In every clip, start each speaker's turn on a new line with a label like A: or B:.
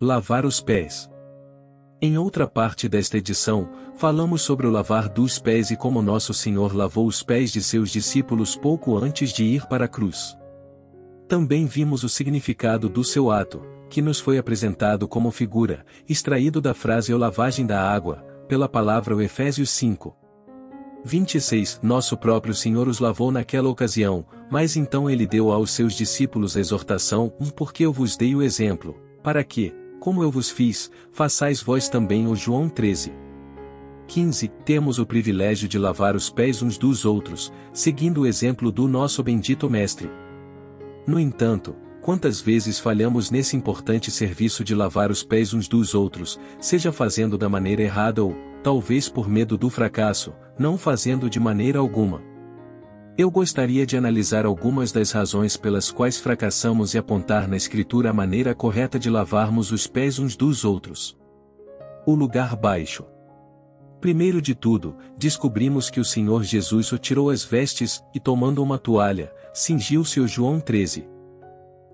A: Lavar os pés. Em outra parte desta edição, falamos sobre o lavar dos pés e como nosso Senhor lavou os pés de seus discípulos pouco antes de ir para a cruz. Também vimos o significado do seu ato, que nos foi apresentado como figura, extraído da frase ou lavagem da água, pela palavra Efésios 5. 26. Nosso próprio Senhor os lavou naquela ocasião, mas então ele deu aos seus discípulos a exortação, porque eu vos dei o exemplo, para que, como eu vos fiz, façais vós também. O João 13. 15. Temos o privilégio de lavar os pés uns dos outros, seguindo o exemplo do nosso bendito Mestre. No entanto, quantas vezes falhamos nesse importante serviço de lavar os pés uns dos outros, seja fazendo da maneira errada ou, talvez por medo do fracasso, não fazendo de maneira alguma. Eu gostaria de analisar algumas das razões pelas quais fracassamos e apontar na Escritura a maneira correta de lavarmos os pés uns dos outros. O lugar baixo. Primeiro de tudo, descobrimos que o Senhor Jesus tirou as vestes, e tomando uma toalha, cingiu-se. O João 13.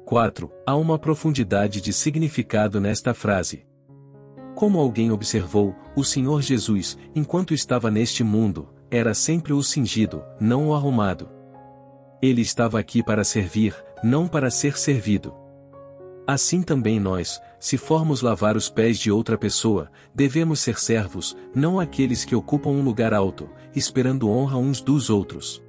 A: 4. Há uma profundidade de significado nesta frase. Como alguém observou, o Senhor Jesus, enquanto estava neste mundo, era sempre o cingido, não o arrumado. Ele estava aqui para servir, não para ser servido. Assim também nós, se formos lavar os pés de outra pessoa, devemos ser servos, não aqueles que ocupam um lugar alto, esperando honra uns dos outros.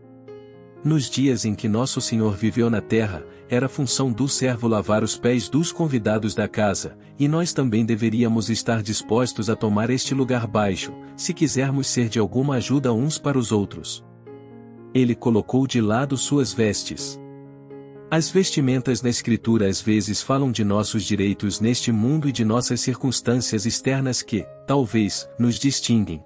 A: Nos dias em que nosso Senhor viveu na terra, era função do servo lavar os pés dos convidados da casa, e nós também deveríamos estar dispostos a tomar este lugar baixo, se quisermos ser de alguma ajuda uns para os outros. Ele colocou de lado suas vestes. As vestimentas na Escritura às vezes falam de nossos direitos neste mundo e de nossas circunstâncias externas que, talvez, nos distinguem.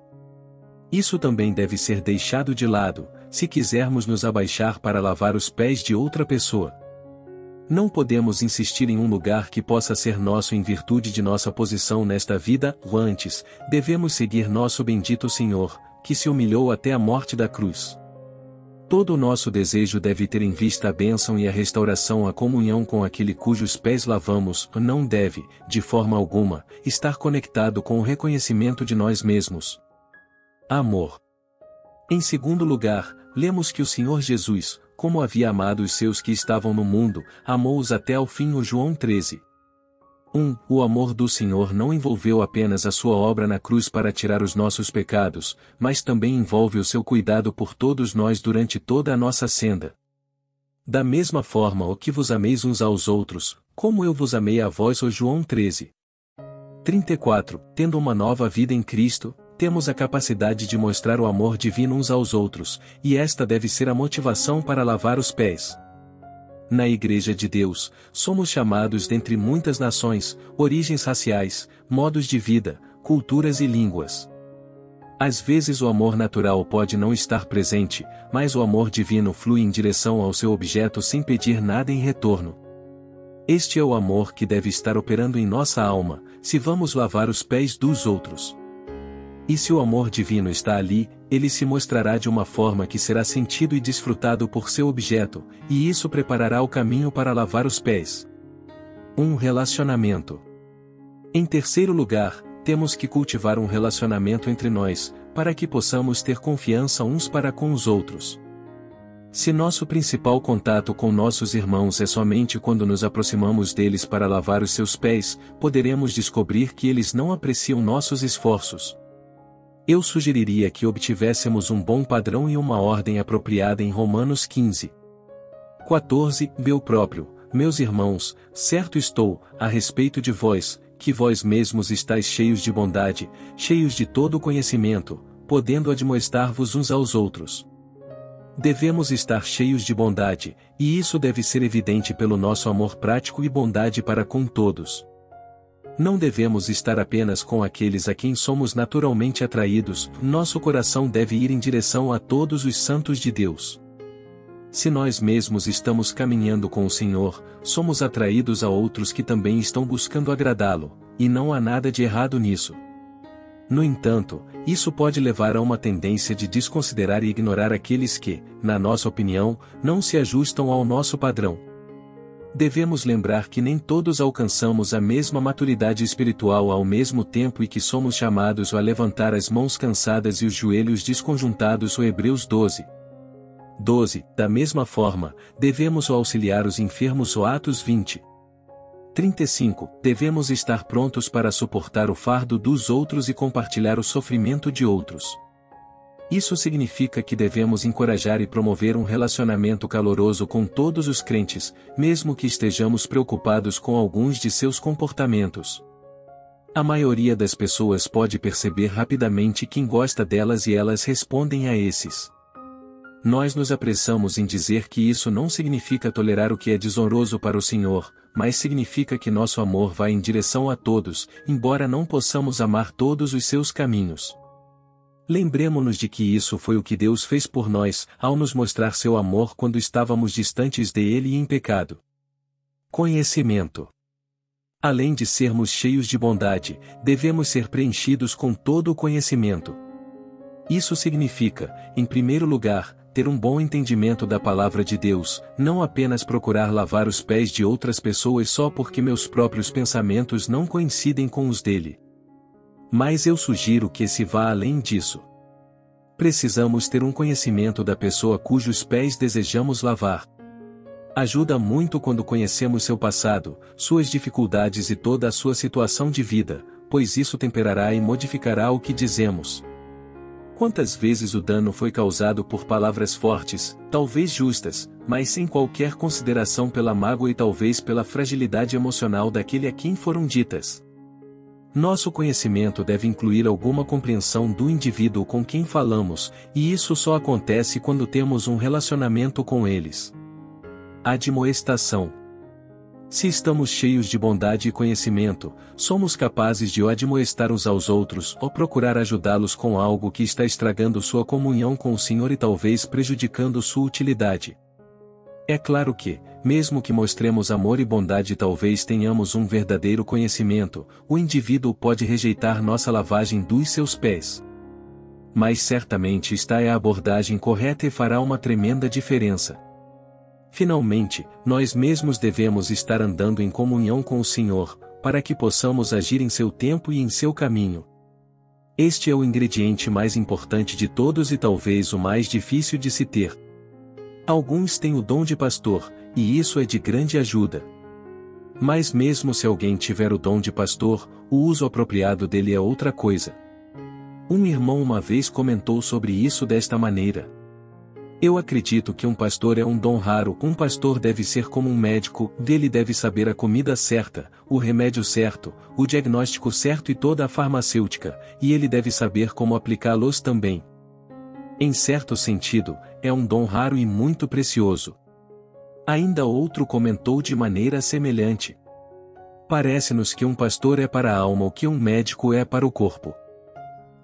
A: Isso também deve ser deixado de lado, se quisermos nos abaixar para lavar os pés de outra pessoa. Não podemos insistir em um lugar que possa ser nosso em virtude de nossa posição nesta vida, ou antes, devemos seguir nosso bendito Senhor, que se humilhou até a morte da cruz. Todo o nosso desejo deve ter em vista a bênção e a restauração, a comunhão com aquele cujos pés lavamos, não deve, de forma alguma, estar conectado com o reconhecimento de nós mesmos. Amor. Em segundo lugar, lemos que o Senhor Jesus, como havia amado os seus que estavam no mundo, amou-os até ao fim. O João 13. 1. O amor do Senhor não envolveu apenas a sua obra na cruz para tirar os nossos pecados, mas também envolve o seu cuidado por todos nós durante toda a nossa senda. Da mesma forma o que vos ameis uns aos outros, como eu vos amei a vós. O João 13. 34. Tendo uma nova vida em Cristo, temos a capacidade de mostrar o amor divino uns aos outros, e esta deve ser a motivação para lavar os pés. Na Igreja de Deus, somos chamados dentre muitas nações, origens raciais, modos de vida, culturas e línguas. Às vezes o amor natural pode não estar presente, mas o amor divino flui em direção ao seu objeto sem pedir nada em retorno. Este é o amor que deve estar operando em nossa alma, se vamos lavar os pés dos outros. E se o amor divino está ali, ele se mostrará de uma forma que será sentido e desfrutado por seu objeto, e isso preparará o caminho para lavar os pés. Um relacionamento. Em terceiro lugar, temos que cultivar um relacionamento entre nós, para que possamos ter confiança uns para com os outros. Se nosso principal contato com nossos irmãos é somente quando nos aproximamos deles para lavar os seus pés, poderemos descobrir que eles não apreciam nossos esforços. Eu sugeriria que obtivéssemos um bom padrão e uma ordem apropriada em Romanos 15. 14. Eu próprio, meus irmãos, certo estou, a respeito de vós, que vós mesmos estáis cheios de bondade, cheios de todo conhecimento, podendo admoestar-vos uns aos outros. Devemos estar cheios de bondade, e isso deve ser evidente pelo nosso amor prático e bondade para com todos. Não devemos estar apenas com aqueles a quem somos naturalmente atraídos, nosso coração deve ir em direção a todos os santos de Deus. Se nós mesmos estamos caminhando com o Senhor, somos atraídos a outros que também estão buscando agradá-lo, e não há nada de errado nisso. No entanto, isso pode levar a uma tendência de desconsiderar e ignorar aqueles que, na nossa opinião, não se ajustam ao nosso padrão. Devemos lembrar que nem todos alcançamos a mesma maturidade espiritual ao mesmo tempo e que somos chamados a levantar as mãos cansadas e os joelhos desconjuntados. Hebreus 12. Da mesma forma, devemos auxiliar os enfermos. Atos 20:35. Devemos estar prontos para suportar o fardo dos outros e compartilhar o sofrimento de outros. Isso significa que devemos encorajar e promover um relacionamento caloroso com todos os crentes, mesmo que estejamos preocupados com alguns de seus comportamentos. A maioria das pessoas pode perceber rapidamente quem gosta delas e elas respondem a esses. Nós nos apressamos em dizer que isso não significa tolerar o que é desonroso para o Senhor, mas significa que nosso amor vai em direção a todos, embora não possamos amar todos os seus caminhos. Lembremo-nos de que isso foi o que Deus fez por nós, ao nos mostrar seu amor quando estávamos distantes dele e em pecado. Conhecimento. Além de sermos cheios de bondade, devemos ser preenchidos com todo o conhecimento. Isso significa, em primeiro lugar, ter um bom entendimento da palavra de Deus, não apenas procurar lavar os pés de outras pessoas só porque meus próprios pensamentos não coincidem com os dele. Mas eu sugiro que se vá além disso. Precisamos ter um conhecimento da pessoa cujos pés desejamos lavar. Ajuda muito quando conhecemos seu passado, suas dificuldades e toda a sua situação de vida, pois isso temperará e modificará o que dizemos. Quantas vezes o dano foi causado por palavras fortes, talvez justas, mas sem qualquer consideração pela mágoa e talvez pela fragilidade emocional daquele a quem foram ditas. Nosso conhecimento deve incluir alguma compreensão do indivíduo com quem falamos, e isso só acontece quando temos um relacionamento com eles. Admoestação. Se estamos cheios de bondade e conhecimento, somos capazes de admoestar uns aos outros ou procurar ajudá-los com algo que está estragando sua comunhão com o Senhor e talvez prejudicando sua utilidade. É claro que, mesmo que mostremos amor e bondade e talvez tenhamos um verdadeiro conhecimento, o indivíduo pode rejeitar nossa lavagem dos seus pés. Mas certamente esta é a abordagem correta e fará uma tremenda diferença. Finalmente, nós mesmos devemos estar andando em comunhão com o Senhor, para que possamos agir em seu tempo e em seu caminho. Este é o ingrediente mais importante de todos e talvez o mais difícil de se ter. Alguns têm o dom de pastor, e isso é de grande ajuda. Mas mesmo se alguém tiver o dom de pastor, o uso apropriado dele é outra coisa. Um irmão uma vez comentou sobre isso desta maneira: eu acredito que um pastor é um dom raro. Um pastor deve ser como um médico, dele deve saber a comida certa, o remédio certo, o diagnóstico certo e toda a farmacêutica, e ele deve saber como aplicá-los também. Em certo sentido, é um dom raro e muito precioso. Ainda outro comentou de maneira semelhante: parece-nos que um pastor é para a alma o que um médico é para o corpo.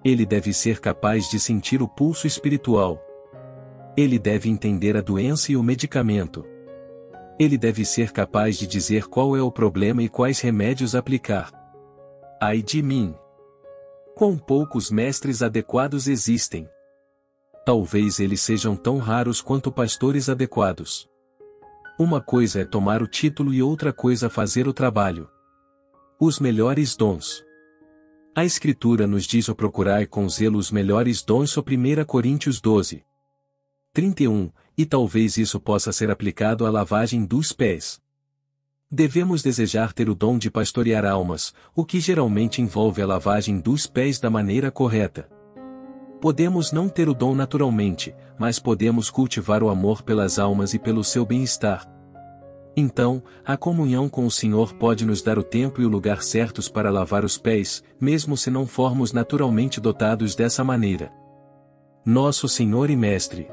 A: Ele deve ser capaz de sentir o pulso espiritual. Ele deve entender a doença e o medicamento. Ele deve ser capaz de dizer qual é o problema e quais remédios aplicar. Ai de mim! Quão poucos mestres adequados existem! Talvez eles sejam tão raros quanto pastores adequados. Uma coisa é tomar o título e outra coisa fazer o trabalho. Os melhores dons. A Escritura nos diz a procurar com zelo os melhores dons. 1 Coríntios 12:31, e talvez isso possa ser aplicado à lavagem dos pés. Devemos desejar ter o dom de pastorear almas, o que geralmente envolve a lavagem dos pés da maneira correta. Podemos não ter o dom naturalmente, mas podemos cultivar o amor pelas almas e pelo seu bem-estar. Então, a comunhão com o Senhor pode nos dar o tempo e o lugar certos para lavar os pés, mesmo se não formos naturalmente dotados dessa maneira. Nosso Senhor e Mestre.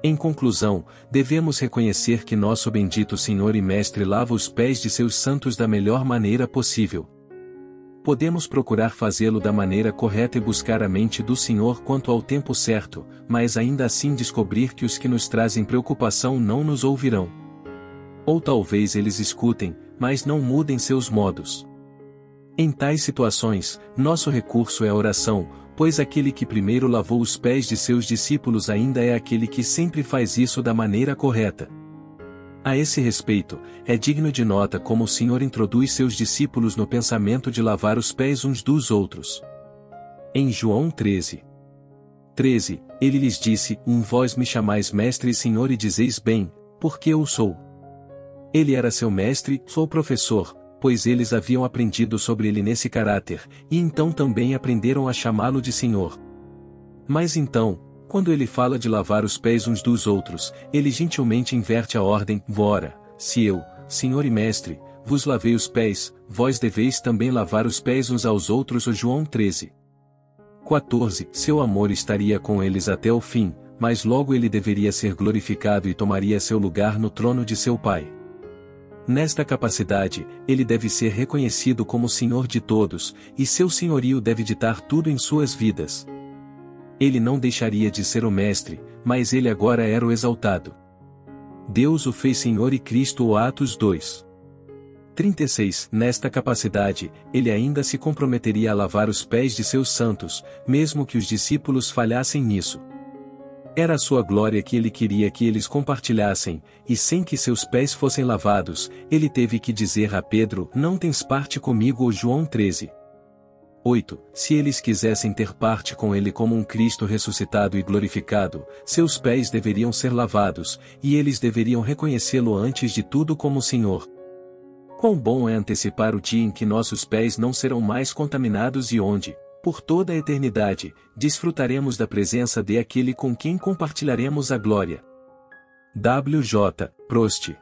A: Em conclusão, devemos reconhecer que nosso bendito Senhor e Mestre lava os pés de seus santos da melhor maneira possível. Podemos procurar fazê-lo da maneira correta e buscar a mente do Senhor quanto ao tempo certo, mas ainda assim descobrir que os que nos trazem preocupação não nos ouvirão. Ou talvez eles escutem, mas não mudem seus modos. Em tais situações, nosso recurso é a oração, pois aquele que primeiro lavou os pés de seus discípulos ainda é aquele que sempre faz isso da maneira correta. A esse respeito, é digno de nota como o Senhor introduz seus discípulos no pensamento de lavar os pés uns dos outros. Em João 13, ele lhes disse: Vós me chamais mestre e senhor e dizeis bem, porque eu sou. Ele era seu mestre, ou professor, pois eles haviam aprendido sobre ele nesse caráter, e então também aprenderam a chamá-lo de senhor. Mas então, quando ele fala de lavar os pés uns dos outros, ele gentilmente inverte a ordem: Ora, se eu, senhor e mestre, vos lavei os pés, vós deveis também lavar os pés uns aos outros. João 13:14. Seu amor estaria com eles até o fim, mas logo ele deveria ser glorificado e tomaria seu lugar no trono de seu Pai. Nesta capacidade, ele deve ser reconhecido como Senhor de todos, e seu senhorio deve ditar tudo em suas vidas. Ele não deixaria de ser o mestre, mas ele agora era o exaltado. Deus o fez Senhor e Cristo. Atos 2:36. Nesta capacidade, ele ainda se comprometeria a lavar os pés de seus santos, mesmo que os discípulos falhassem nisso. Era a sua glória que ele queria que eles compartilhassem, e sem que seus pés fossem lavados, ele teve que dizer a Pedro: Não tens parte comigo. João 13:8. Se eles quisessem ter parte com ele como um Cristo ressuscitado e glorificado, seus pés deveriam ser lavados, e eles deveriam reconhecê-lo antes de tudo como Senhor. Quão bom é antecipar o dia em que nossos pés não serão mais contaminados e onde, por toda a eternidade, desfrutaremos da presença de aquele com quem compartilharemos a glória. W. J. Prost